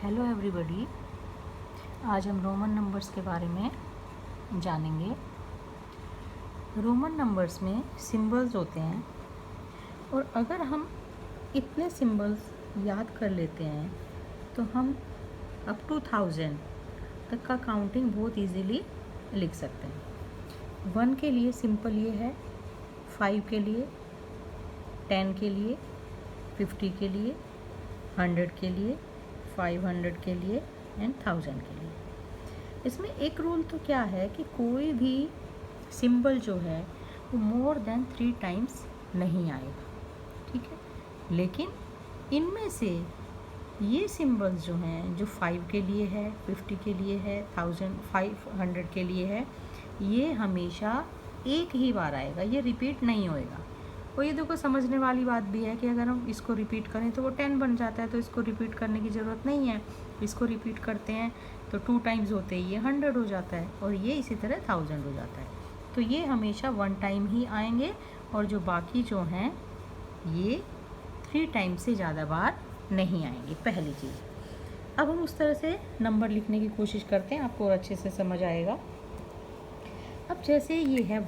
Hello everybody, आज हम Roman numbers के बारे में जानेंगे। रोमन नंबर्स में सिंबल्स होते हैं और अगर हम इतने सिंबल्स याद कर लेते हैं तो हम अप टू 1000 तक का काउंटिंग बहुत इजीली लिख सकते हैं। 1 के लिए सिंपल ये है, 5 के लिए, 10 के लिए, 50 के लिए, 100 के लिए, 500 के लिए एंड 1000 के लिए। इसमें एक रूल तो क्या है कि कोई भी सिंबल जो है वो मोर देन 3 टाइम्स नहीं आएगा, ठीक है। लेकिन इनमें से ये सिंबल्स जो हैं, जो 5 के लिए है, 50 के लिए है, 1000 500 के लिए है, ये हमेशा एक ही बार आएगा, ये रिपीट नहीं होएगा। और ये देखो समझने वाली बात भी है कि अगर हम इसको रिपीट करें तो वो 10 बन जाता है, तो इसको रिपीट करने की ज़रूरत नहीं है। इसको रिपीट करते हैं तो 2 टाइम्स होते ही ये 100 हो जाता है और ये इसी तरह 1000 हो जाता है। तो ये हमेशा 1 टाइम ही आएंगे और जो बाकी जो हैं ये 3 टाइम से ज़्यादा बार नहीं आएंगे, पहली चीज़। अब हम उस तरह से नंबर लिखने की कोशिश करते हैं, आपको और अच्छे से समझ आएगा। अब जैसे ये है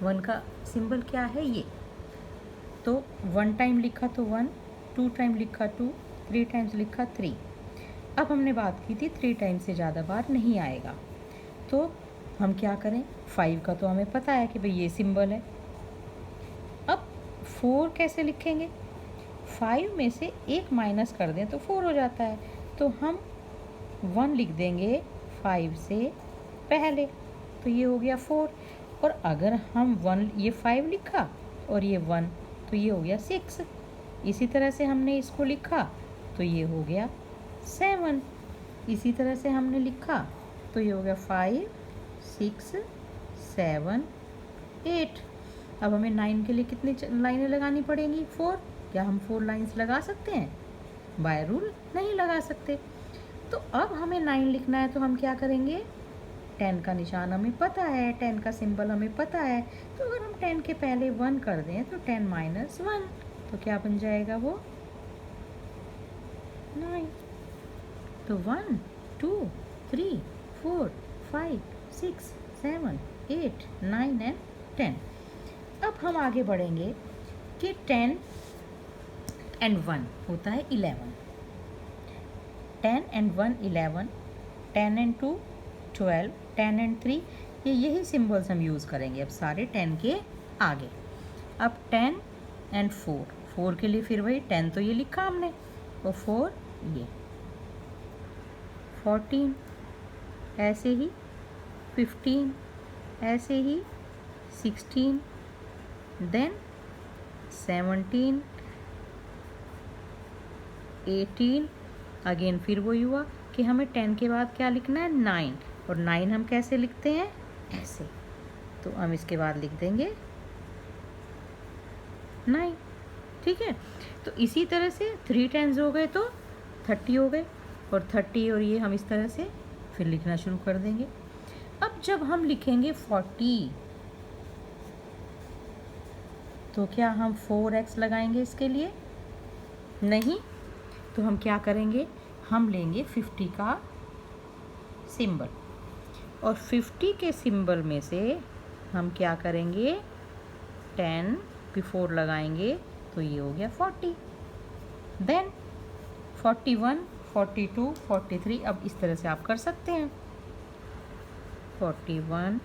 1 का सिंबल क्या है ये, तो 1 टाइम लिखा तो 1, 2 टाइम लिखा 2, 3 टाइम्स लिखा 3। अब हमने बात की थी 3 टाइम से ज़्यादा बार नहीं आएगा, तो हम क्या करें। 5 का तो हमें पता है कि भाई ये सिंबल है। अब 4 कैसे लिखेंगे, 5 में से 1 माइनस कर दें तो 4 हो जाता है, तो हम 1 लिख देंगे 5 से पहले, तो ये हो गया 4। और अगर हम 1 ये 5 लिखा और ये 1, तो ये हो गया 6। इसी तरह से हमने इसको लिखा तो ये हो गया 7। इसी तरह से हमने लिखा तो ये हो गया 5, 6, 7, 8। अब हमें 9 के लिए कितनी लाइनें लगानी पड़ेंगी, 4। क्या हम 4 लाइन्स लगा सकते हैं? बाय रूल नहीं लगा सकते। तो अब हमें 9 लिखना है तो हम क्या करेंगे, 10 का निशान हमें पता है, 10 का सिंबल हमें पता है, तो अगर हम 10 के पहले 1 कर दें तो 10 माइनस 1, तो क्या बन जाएगा वो 9। तो 1, 2, 3, 4, 5, 6, 7, 8, 9 एंड 10। अब हम आगे बढ़ेंगे कि 10 एंड 1 होता है 11, 10 एंड 1 11, 10 एंड 2 12, 10 एंड 3, यही सिंबल्स हम यूज़ करेंगे अब सारे 10 के आगे। अब 10 एंड 4 के लिए फिर वही 10 तो ये लिखा हमने, और 4 ये, 14 ऐसे ही, 15 ऐसे ही, 16, देन 17, 18। अगेन फिर वही हुआ कि हमें 10 के बाद क्या लिखना है, 9, और 9 हम कैसे लिखते हैं, ऐसे, तो हम इसके बाद लिख देंगे 9, ठीक है। तो इसी तरह से 3 टाइम्स हो गए तो 30 हो गए, और 30 और ये हम इस तरह से फिर लिखना शुरू कर देंगे। अब जब हम लिखेंगे 40, तो क्या हम 4x लगाएंगे इसके लिए? नहीं। तो हम क्या करेंगे, हम लेंगे 50 का सिंबल, और 50 के सिंबल में से हम क्या करेंगे, 10 बिफोर लगाएंगे तो ये हो गया 40, देन 41, 42, 43। अब इस तरह से आप कर सकते हैं, 41,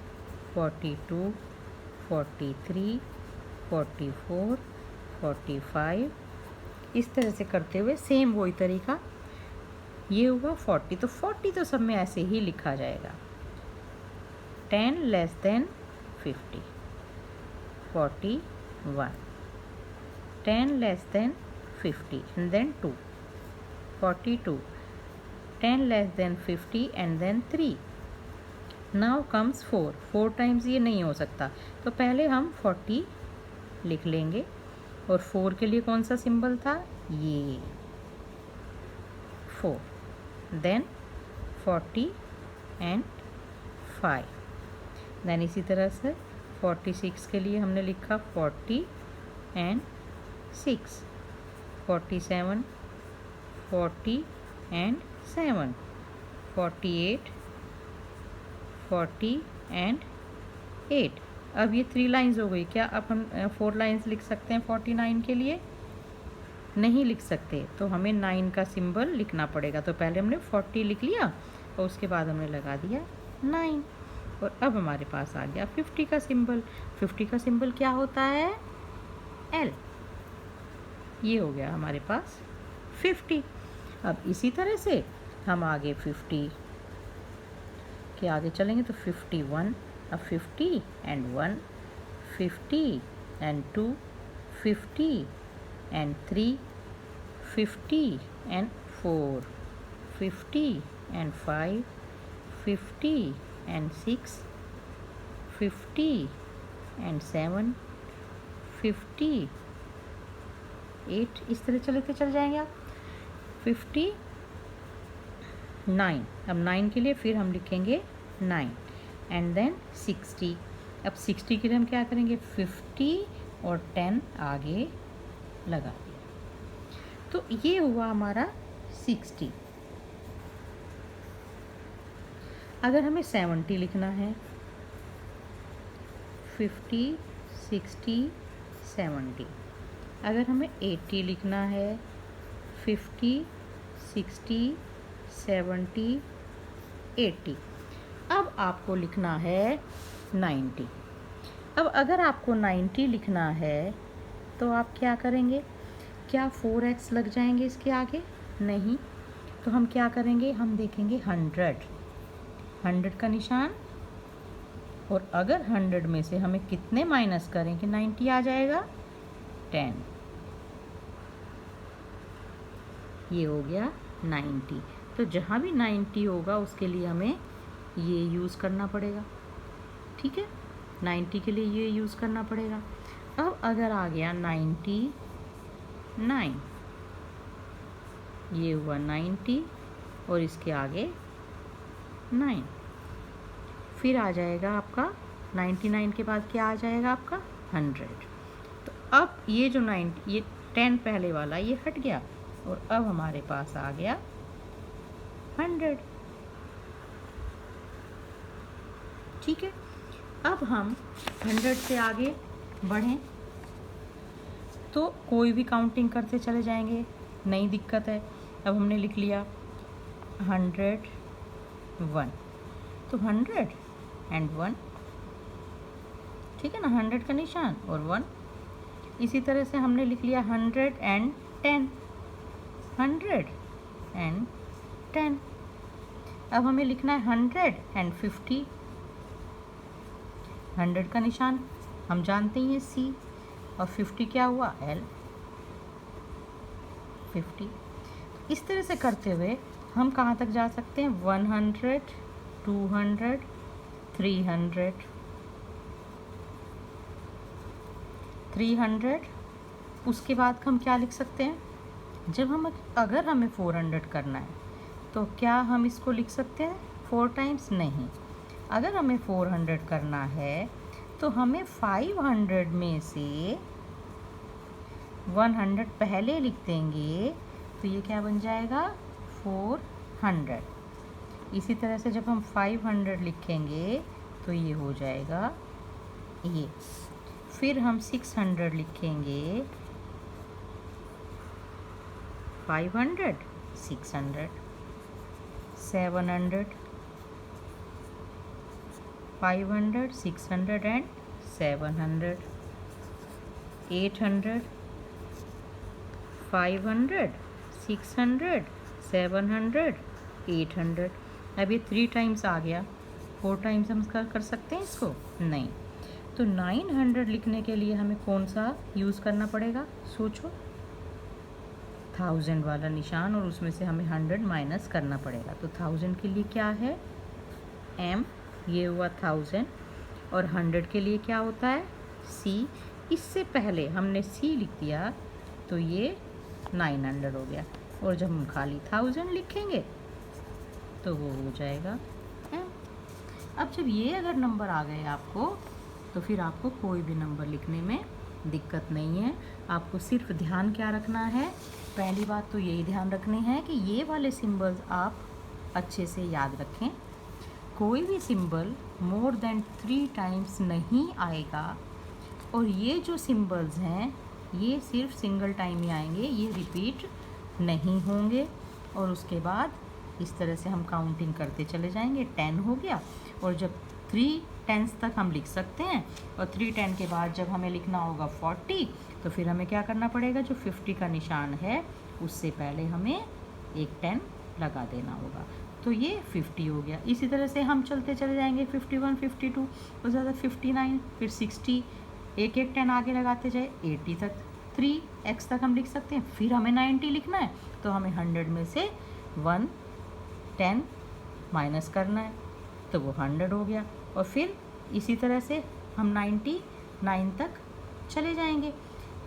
42, 43, 44, 45, इस तरह से करते हुए सेम वही तरीका। ये हुआ 40, तो 40 तो सब में ऐसे ही लिखा जाएगा, 10 less than 50, 41, 10 less than 50 and then 2, 42, 10 less than 50 and then 3। Now comes 4 times ये नहीं हो सकता, तो पहले हम 40 लिख लेंगे, और 4 के लिए कौन सा सिंबल था, ये 4, देन 40 एंड 5, देन इसी तरह से 46 के लिए हमने लिखा 40 एंड 6, 47, 40 एंड 7, 48, 40 एंड 8। अब ये 3 लाइंस हो गई। क्या अब हम 4 लाइंस लिख सकते हैं 49 के लिए? नहीं लिख सकते, तो हमें 9 का सिंबल लिखना पड़ेगा। तो पहले हमने 40 लिख लिया और उसके बाद हमने लगा दिया 9, और अब हमारे पास आ गया 50 का सिंबल। 50 का सिंबल क्या होता है? L। ये हो गया हमारे पास 50। अब इसी तरह से हम आगे 50 के आगे चलेंगे तो 51। अब 50 and 1, 50 and 2, 50 and 3, 50 and 4, 50 and 5, 50 and 6, 50 and 7, 50, 8। इस तरह चलते चल जाएंगे आप। 59। अब 9 के लिए फिर हम लिखेंगे 9 एंड देन 60। अब 60 के लिए हम क्या करेंगे? 50 और 10 आगे लगा दिया। तो ये हुआ हमारा 60। अगर हमें 70 लिखना है, 50, 60, 70। अगर हमें 80 लिखना है, 50, 60, 70, 80। अब आपको लिखना है 90। अब अगर आपको 90 लिखना है तो आप क्या करेंगे? क्या 4x लग जाएंगे इसके आगे? नहीं। तो हम क्या करेंगे? हम देखेंगे 100 का निशान, और अगर 100 में से हमें कितने माइनस करें कि 90 आ जाएगा? 10। ये हो गया 90। तो जहाँ भी 90 होगा उसके लिए हमें ये यूज़ करना पड़ेगा। ठीक है, 90 के लिए ये यूज़ करना पड़ेगा। अब अगर आ गया 99, ये हुआ 90 और इसके आगे 9, फिर आ जाएगा आपका 99 के बाद क्या आ जाएगा आपका? 100। तो अब ये जो ये 10 पहले वाला ये हट गया और अब हमारे पास आ गया 100। ठीक है, अब हम 100 से आगे बढ़ें तो कोई भी काउंटिंग करते चले जाएंगे, नई दिक्कत है। अब हमने लिख लिया 101, तो 100 एंड 1, ठीक है ना, 100 का निशान और 1। इसी तरह से हमने लिख लिया 110, 110। अब हमें लिखना है 150। 100 का निशान हम जानते ही हैं C, और 50 क्या हुआ? L। 50। इस तरह से करते हुए हम कहाँ तक जा सकते हैं? 100, 200, 300, 300। उसके बाद हम क्या लिख सकते हैं? जब हम अगर हमें 400 करना है तो क्या हम इसको लिख सकते हैं 4 टाइम्स? नहीं। अगर हमें 400 करना है तो हमें 500 में से 100 पहले लिख देंगे, तो ये क्या बन जाएगा? 400। इसी तरह से जब हम 500 लिखेंगे तो ये हो जाएगा ये। फिर हम 600 लिखेंगे, 500, 600, 700, 500, 600 एंड 700, 800, 500, 600, 700, 800। अब ये 3 टाइम्स आ गया। 4 टाइम्स हम कर सकते हैं इसको? नहीं। तो 900 लिखने के लिए हमें कौन सा यूज़ करना पड़ेगा? सोचो। 1000 वाला निशान, और उसमें से हमें 100 माइनस करना पड़ेगा। तो 1000 के लिए क्या है? M। ये हुआ 1000। और 100 के लिए क्या होता है? C। इससे पहले हमने C लिख दिया तो ये 900 हो गया, और जब हम खाली 1000 लिखेंगे तो वो हो जाएगा M। अब जब ये अगर नंबर आ गए आपको, तो फिर आपको कोई भी नंबर लिखने में दिक्कत नहीं है। आपको सिर्फ ध्यान क्या रखना है? पहली बात तो यही ध्यान रखनी है कि ये वाले सिंबल्स आप अच्छे से याद रखें। कोई भी सिंबल मोर देन 3 टाइम्स नहीं आएगा, और ये जो सिंबल्स हैं ये सिर्फ सिंगल टाइम ही आएंगे, ये रिपीट नहीं होंगे। और उसके बाद इस तरह से हम काउंटिंग करते चले जाएंगे। 10 हो गया, और जब 3 10s तक हम लिख सकते हैं, और 3 10 के बाद जब हमें लिखना होगा 40, तो फिर हमें क्या करना पड़ेगा, जो 50 का निशान है उससे पहले हमें एक 10 लगा देना होगा। तो ये 50 हो गया। इसी तरह से हम चलते चले जाएंगे 51 52 और ज़्यादा 59, फिर 60, एक 10 आगे लगाते जाए 80 तक, 3x तक हम लिख सकते हैं। फिर हमें 90 लिखना है, तो हमें 100 में से 1 10 माइनस करना है, तो वो 100 हो गया। और फिर इसी तरह से हम 99 तक चले जाएंगे,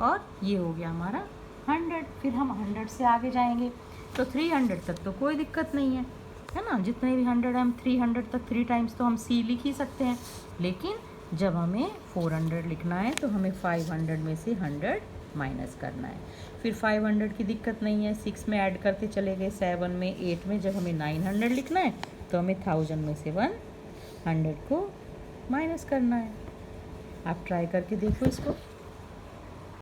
और ये हो गया हमारा 100। फिर हम 100 से आगे जाएंगे तो 300 तक तो कोई दिक्कत नहीं है ना। जितने भी 100 हम 300 तक 3 टाइम्स तो हम C लिख ही सकते हैं। लेकिन जब हमें 400 लिखना है तो हमें 500 में से 100 माइनस करना है। फिर 500 की दिक्कत नहीं है, 6 में ऐड करते चले गए, 7 में, 8 में। जब हमें 900 लिखना है तो हमें 1000 में से 100 को माइनस करना है। आप ट्राई करके देखो इसको।